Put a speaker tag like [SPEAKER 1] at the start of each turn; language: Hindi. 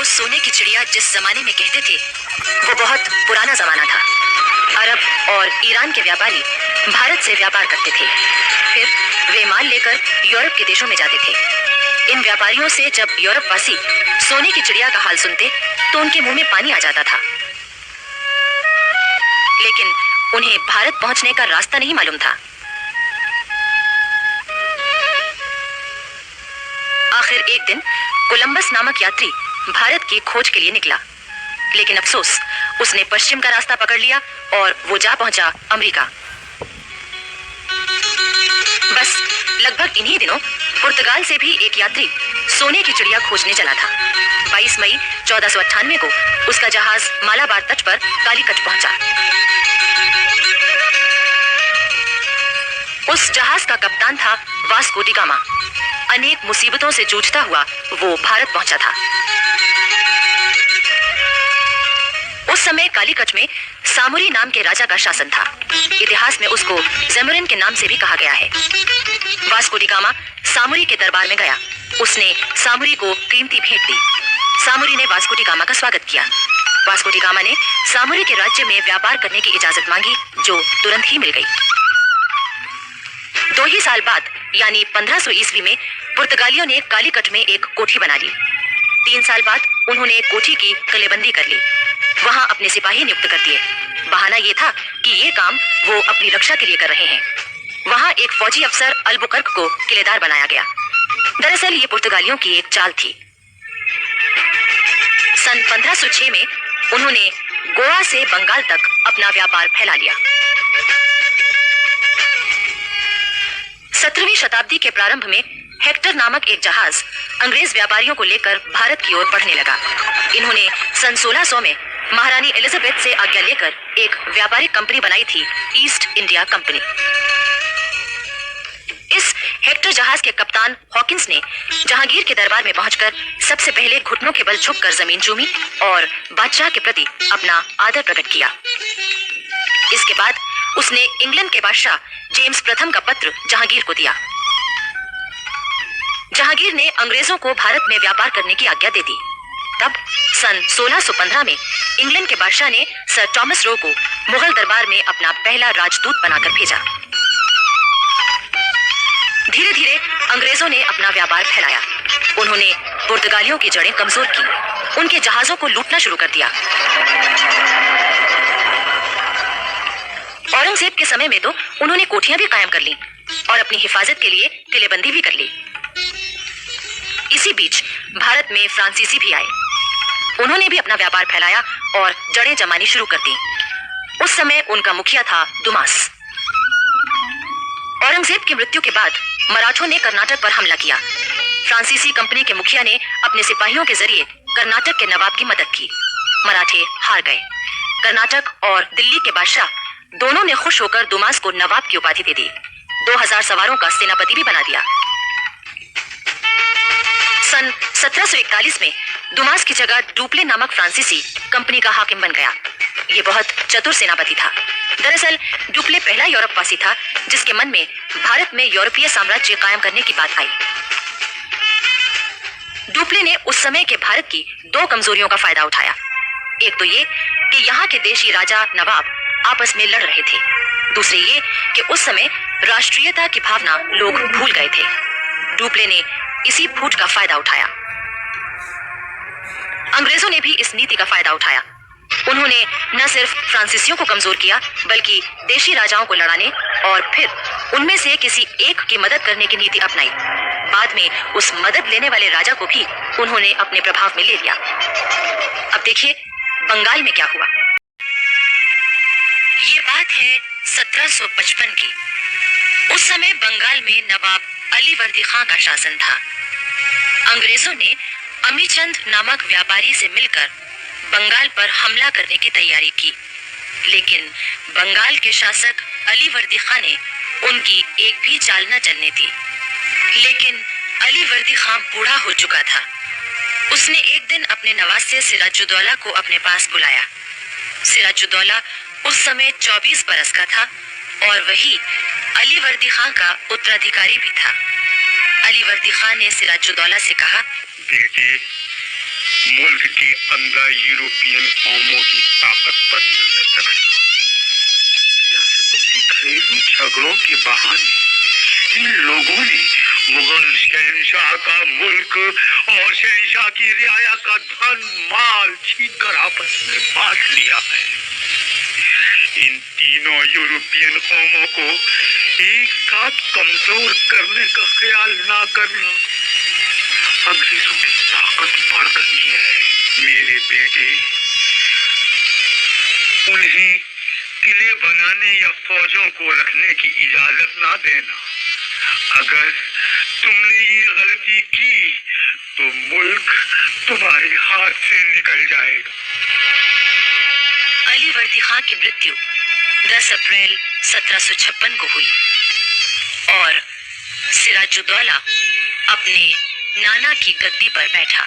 [SPEAKER 1] सोने की चिड़िया जिस जमाने में कहते थे वो बहुत पुराना जमाना था। अरब और ईरान के व्यापारी भारत से व्यापार करते थे, फिर वे माल लेकर यूरोप के देशों में जाते थे। इन व्यापारियों से जब यूरोप वासी सोने की चिड़िया का हाल सुनते तो उनके मुंह में पानी आ जाता था, लेकिन उन्हें भारत पहुंचने का रास्ता नहीं मालूम था। आखिर एक दिन कोलंबस नामक यात्री भारत की खोज के लिए निकला, लेकिन अफसोस उसने पश्चिम का रास्ता पकड़ लिया और वो जा पहुंचा अमेरिका। बस लगभग इन्हीं दिनों पुर्तगाल से भी एक यात्री सोने की चिड़िया खोजने चला था। 22 मई 1498 को उसका जहाज मालाबार तट पर कालीकट पहुंचा। उस जहाज का कप्तान था वास्को डी गामा। अनेक मुसीबतों से जूझता हुआ वो भारत पहुंचा था। उस समय कालीकट में सामुरी नाम के राजा का शासन था। इतिहास में उसको ज़ेमुरिन के नाम से भी कहा गया है। वास्को डी गामा सामुरी के दरबार में गया। उसने सामुरी को कीमती भेंट दी। सामुरी ने वास्को डी गामा का स्वागत किया। वास्को डी गामा ने सामुरी के राज्य में व्यापार करने की इजाजत मांगी, जो तुरंत ही मिल गई। 2 ही साल बाद यानी 1500 ईस्वी में पुर्तगालियों ने कालीकट में एक कोठी बना ली। 3 साल बाद उन्होंने कोठी की किलेबंदी कर ली। वहां अपने सिपाही नियुक्त कर दिए। बहाना ये था कि ये काम वो अपनी रक्षा के लिए कर रहे हैं। वहां एक फौजी अफसर अल्बुकर्क को किलेदार बनाया गया। दरअसल ये पुर्तगालियों की एक चाल थी। सन 1506 में उन्होंने गोवा से बंगाल तक अपना व्यापार फैला लिया। 17वीं शताब्दी के प्रारंभ में हेक्टर नामक एक जहाज अंग्रेज व्यापारियों को लेकर भारत की ओर बढ़ने लगा। इन्होंने सन 1600 में महारानी एलिजाबेथ से आज्ञा लेकर एक व्यापारिक कंपनी बनाई थी, ईस्ट इंडिया कंपनी। इस हेक्टर जहाज के कप्तान हॉकिंस ने जहांगीर के दरबार में पहुंचकर सबसे पहले घुटनों के बल झुककर जमीन चूमी और बादशाह के प्रति अपना आदर प्रकट किया। इसके बाद उसने इंग्लैंड के बादशाह जेम्स प्रथम का पत्र जहांगीर को दिया। जहांगीर ने अंग्रेजों को भारत में व्यापार करने की आज्ञा दे दी। तब सन 1615 में इंग्लैंड के बादशाह ने सर थॉमस रो को मुगल दरबार में अपना पहला राजदूत बनाकर भेजा। धीरे धीरे अंग्रेजों ने अपना व्यापार फैलाया। उन्होंने पुर्तगालियों की जड़ें कमजोर की, उनके जहाजों को लूटना शुरू कर दिया। औरंगजेब के समय में तो उन्होंने कोठियां भी कायम कर लीं और अपनी हिफाजत के लिए किलेबंदी भी कर ली। इसी बीच भारत में फ्रांसीसी भी आए। उन्होंने भी अपना व्यापार फैलाया और जड़ें जमानी शुरू कर दी। उस समय उनका मुखिया था दुमास। औरंगजेब की मृत्यु के बाद मराठों ने कर्नाटक पर हमला किया। फ्रांसीसी कंपनी के मुखिया ने अपने सिपाहियों के जरिए कर्नाटक के नवाब की मदद की। मराठे हार गए। कर्नाटक और दिल्ली के बादशाह दोनों ने खुश होकर दुमास को नवाब की उपाधि दे दी। 2000 सवारों का सेनापति भी बना दिया। सन 1741 में दुमास की जगह डुप्ले नामक फ्रांसीसी कंपनी का हाकिम बन गया। ये बहुत चतुर सेनापति था। दरअसल डुप्ले पहला यूरोपवासी था जिसके मन में भारत में यूरोपीय साम्राज्य कायम करने की बात आई। डुप्ले ने उस समय के भारत की 2 कमजोरियों का फायदा उठाया। एक तो ये कि यहाँ के देशी राजा नवाब आपस में लड़ रहे थे। दूसरे ये कि उस समय राष्ट्रीयता की भावना लोग भूल गए थे। डुप्ले ने इसी फूट का फायदा उठाया। अंग्रेजों ने भी इस नीति का फायदा उठाया। उन्होंने न सिर्फ फ्रांसीसियों को कमजोर किया बल्कि देशी राजाओं को लड़ाने और फिर उनमें से किसी एक की मदद करने की नीति अपनाई। बाद में उस मदद लेने वाले राजा को भी उन्होंने अपने प्रभाव में ले लिया। अब देखिए बंगाल में क्या हुआ। ये बात है 1755 की। उस समय बंगाल में नवाब अलीवर्दी खां का शासन था। अंग्रेजों ने अमीचंद नामक व्यापारी से मिलकर बंगाल पर हमला करने की तैयारी की, लेकिन बंगाल के शासक अलीवर्दी खां ने उनकी एक भी चाल न चलने दी। लेकिन अलीवर्दी खां बूढ़ा हो चुका था। उसने एक दिन अपने नवासे सिराजुद्दौला को अपने पास बुलाया। सिराजुद्दौला उस समय 24 बरस का था और वही अलीवर्दी खां का उत्तराधिकारी भी था। अलीवर्दी खां ने सिराजुद्दौला से कहा,
[SPEAKER 2] बेटे, मुल्क के अंदर यूरोपियन कौमों की ताकत पर नजर रखना, सियासतों के घरेलू झगड़ों के बहाने इन लोगों ने मुगल शहंशाह का मुल्क और शहंशाह की रियाया का धन माल छीन कर आपस में बांट लिया है। इन तीनों यूरोपियन कौमों को एक साथ कमजोर करने का ख्याल ना करना। अंग्रेजों की ताकत बढ़ गई है मेरे बेटे। उन्हें किले बनाने या फौजों को रखने की इजाजत ना देना। अगर तुमने ये गलती की तो मुल्क तुम्हारे हाथ से निकल जाएगा।
[SPEAKER 1] अली वर्दी खां की मृत्यु 10 अप्रैल 1756 को हुई और सिराजुद्दौला अपने नाना की गद्दी पर बैठा।